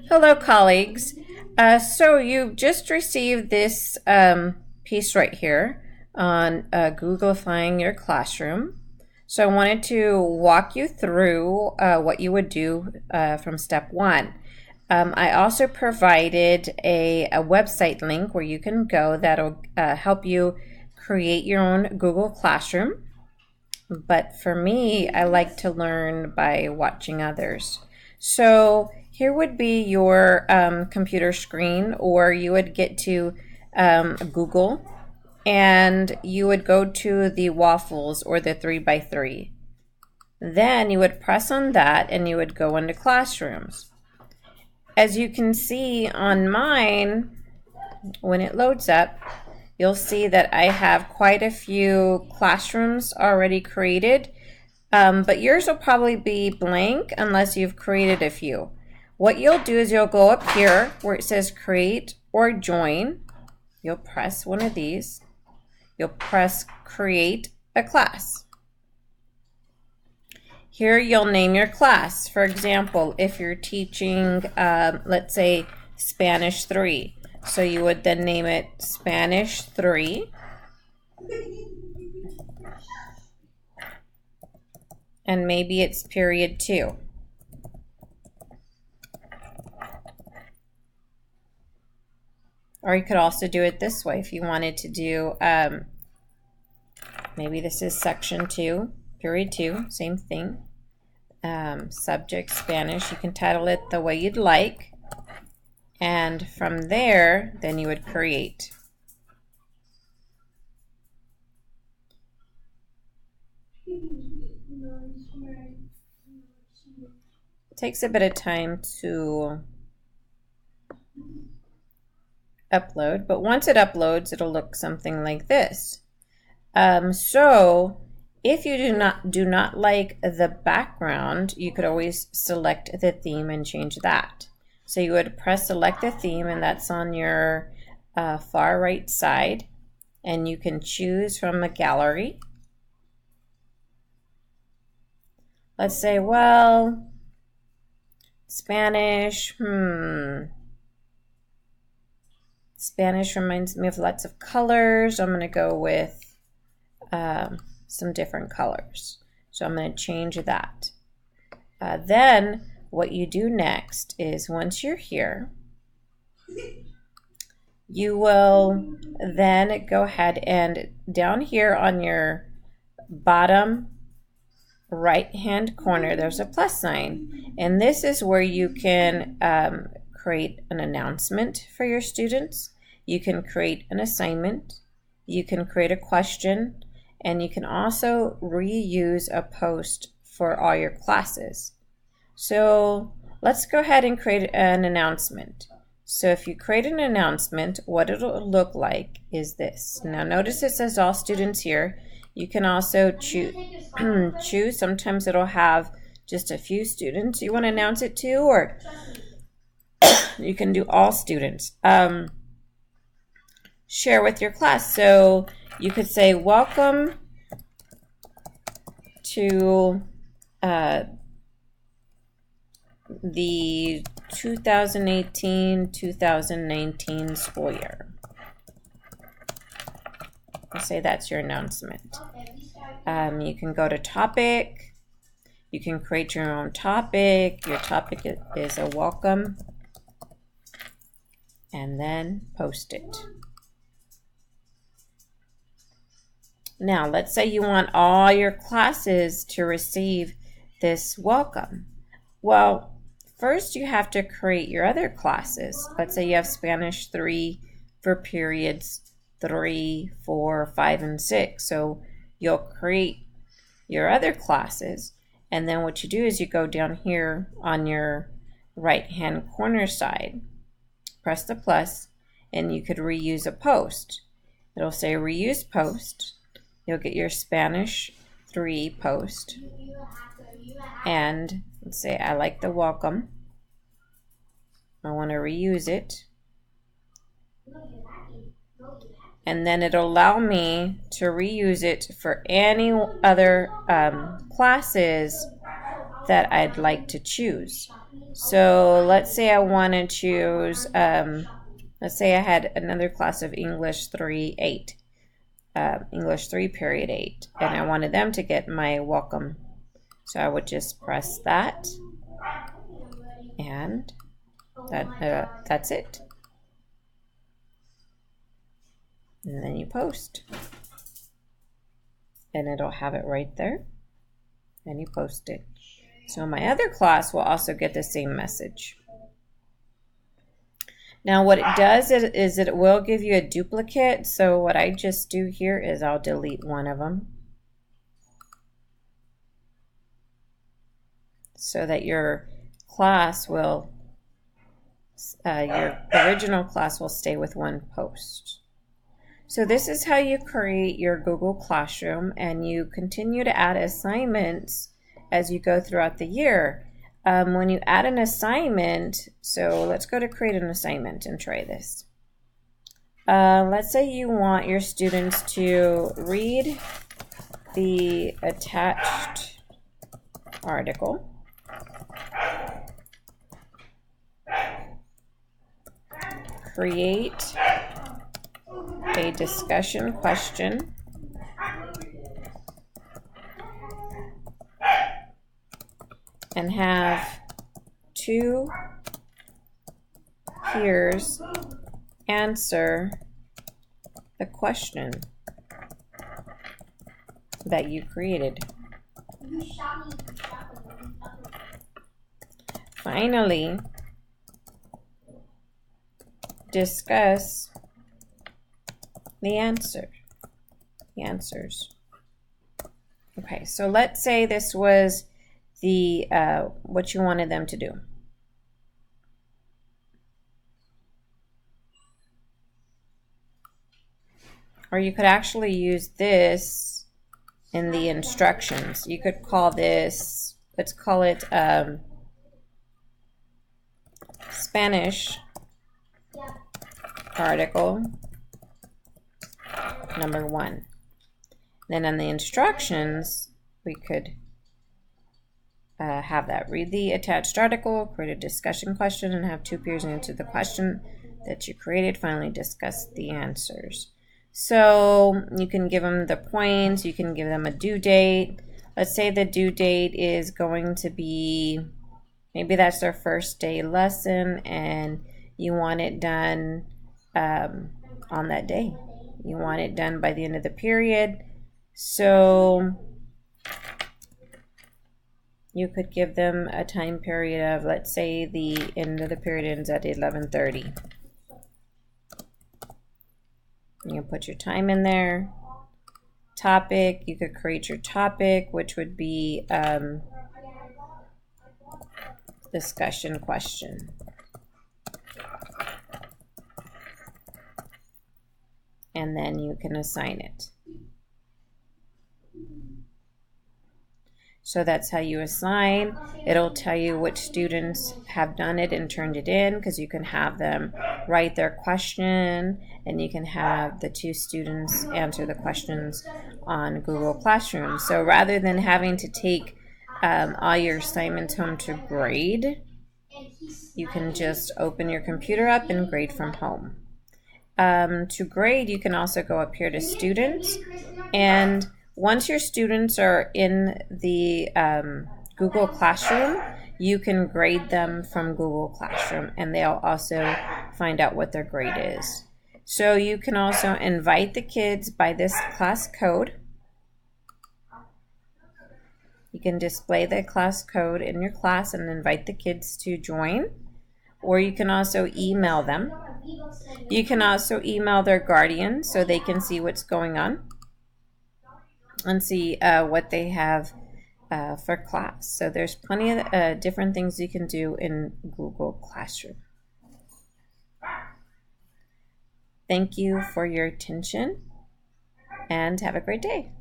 Hello, colleagues. So you just received this piece right here on Googlifying your classroom. So I wanted to walk you through what you would do from step one. I also provided a website link where you can go that'll help you create your own Google Classroom. But for me, I like to learn by watching others. So here would be your computer screen, or you would get to Google and you would go to the waffles or the 3x3. Then you would press on that and you would go into classrooms. As you can see on mine, when it loads up, you'll see that I have quite a few classrooms already created, but yours will probably be blank unless you've created a few. What you'll do is you'll go up here where it says create or join. You'll press one of these. You'll press create a class. Here you'll name your class. For example, if you're teaching, let's say, Spanish 3. So you would then name it Spanish 3. And maybe it's period 2. Or you could also do it this way if you wanted to do, maybe this is section 2, period 2, same thing. Subject Spanish, you can title it the way you'd like. And from there, then you would create. It takes a bit of time to upload, but once it uploads, it'll look something like this. So if you do not like the background, you could always select the theme and change that. So you would press select the theme, and that's on your far right side, and you can choose from a gallery. Let's say, well, Spanish, Spanish reminds me of lots of colors. I'm going to go with some different colors. So I'm going to change that. Then what you do next is once you're here, you will then go ahead and down here on your bottom right hand corner, there's a plus sign. And this is where you can create an announcement for your students. You can create an assignment. You can create a question. And you can also reuse a post for all your classes. So let's go ahead and create an announcement. So if you create an announcement, what it'll look like is this. Now notice it says all students here. You can also choose. Sometimes it'll have just a few students you want to announce it to, or you can do all students. Share with your class. So you could say, welcome to the 2018-2019 school year. I'll say that's your announcement. You can go to topic. You can create your own topic. Your topic is a welcome. And then post it. Now, let's say you want all your classes to receive this welcome. Well, first you have to create your other classes. Let's say you have Spanish 3 for periods 3, 4, 5, and 6. So you'll create your other classes, and then what you do is you go down here on your right-hand corner side, press the plus, and you could reuse a post. It'll say reuse post. You'll get your Spanish 3 post, and let's say I like the welcome. I want to reuse it. And then it'll allow me to reuse it for any other classes that I'd like to choose. So let's say I want to choose, let's say I had another class of English 3-8, English 3 period 8, and I wanted them to get my welcome. So I would just press that, and that's it. And then you post. And it'll have it right there. And you post it. So my other class will also get the same message. Now what it does is it will give you a duplicate. So what I just do here is I'll delete one of them, so that your class will, your original class will stay with one post. So this is how you create your Google Classroom, and you continue to add assignments as you go throughout the year. When you add an assignment, so let's go to create an assignment and try this. Let's say you want your students to read the attached article, create a discussion question, and have 2 peers answer the question that you created. Finally, discuss the answers. Okay, so let's say this was the what you wanted them to do. Or you could actually use this in the instructions. You could call this, let's call it Spanish article number 1. Then on the instructions, we could have that. Read the attached article, create a discussion question, and have 2 peers answer the question that you created. Finally, discuss the answers. So you can give them the points. You can give them a due date. Let's say the due date is going to be, maybe that's their first day lesson, and you want it done on that day. You want it done by the end of the period. So you could give them a time period of, let's say the end of the period ends at 11:30. You can put your time in there. Topic, you could create your topic, which would be discussion question. And then you can assign it. So that's how you assign. It'll tell you which students have done it and turned it in, because you can have them write their question, and you can have the 2 students answer the questions on Google Classroom. So rather than having to take all your assignments home to grade, you can just open your computer up and grade from home. To grade, you can also go up here to students, and once your students are in the Google Classroom, you can grade them from Google Classroom, and they'll also find out what their grade is. So you can also invite the kids by this class code. You can display the class code in your class and invite the kids to join. Or you can also email them. You can also email their guardian so they can see what's going on and see what they have for class. So there's plenty of different things you can do in Google Classroom. Thank you for your attention, and have a great day.